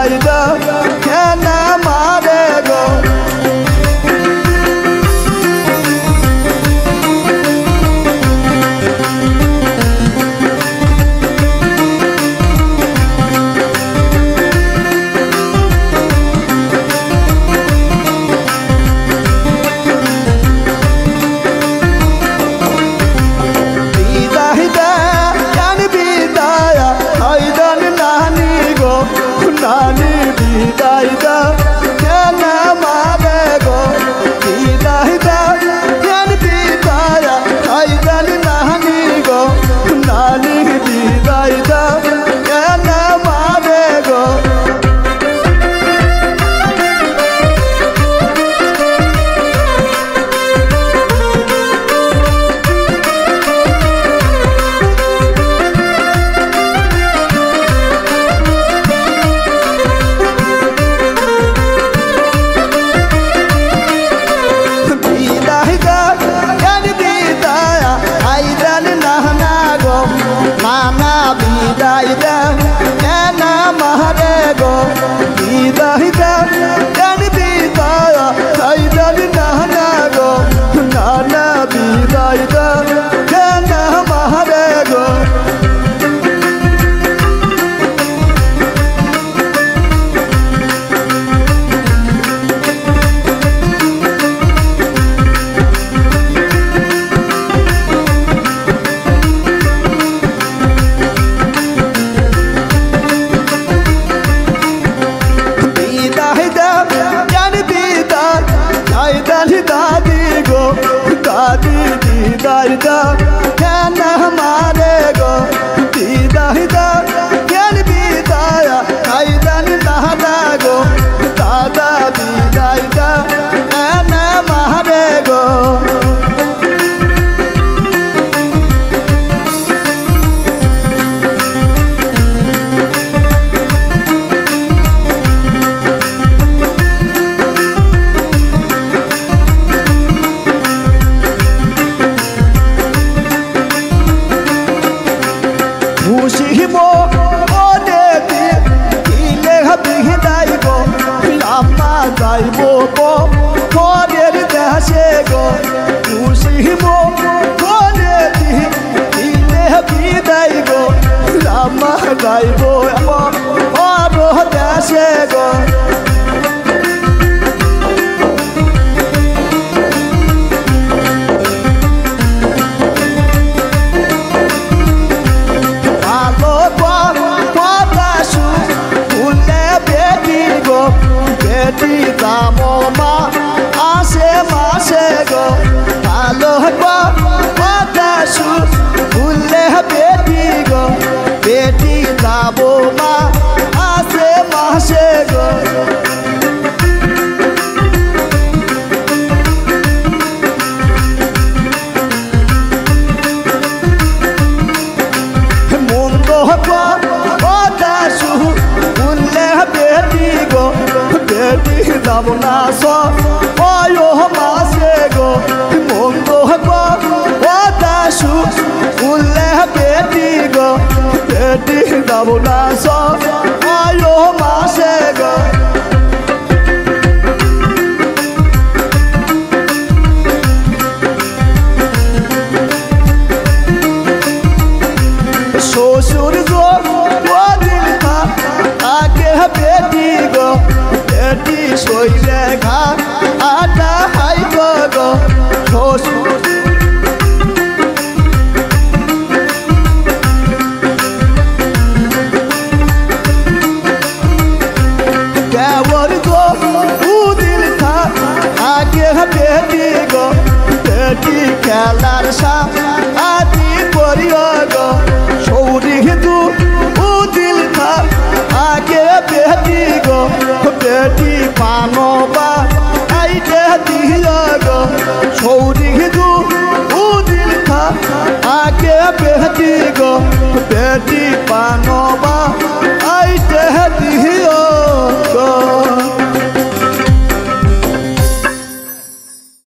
বিদায় দাও কেন মারে গো नानी विदाई दा केन मारे गो विदाई दा केन विदाया आइदन नानी गो नानी विदाई दा केन मारे गो विदाई दा केन मारे गो विदाई दा केन विदाया आइदन नाना गो नाना विदाई दा केन मारे गो दादी विदाई दा केन मारे गो विदाई दा केन विदाया आइदन नाना गो दादा विदाई दा केन मारे गो खुशी मो देती किले विदाई गो लामा जाइबो गो घरेर देशे गो खुशी मो देती किले विदाई गो लामा जाइबो और देशे गो बेटी दामो मा आसे मासे गो भालो बतासु भूले बेटी गो बेटी दामो मा आसे मासे गो मुंडो बतासु भूले बेटी गो बेटी दामना सो ओयो मासे गो मुंडो बतासु भूले बेटी गो बेटी दामना सो ओयो मासे गो ससुर गो वो दिल था आगे बेटी गो बेटी सोइले घा आटा हाई गो ससुर देवर गो वो दिल था आगे बेटी गो बेटी खेलार सा आदि करियो गो सौरी तू वो दिल था आगे बेटी गो बेटी पानो बा आई दे दिया गो सौरी तू वो दिल था आगे बेटी गो बेटी पानो बा आई दे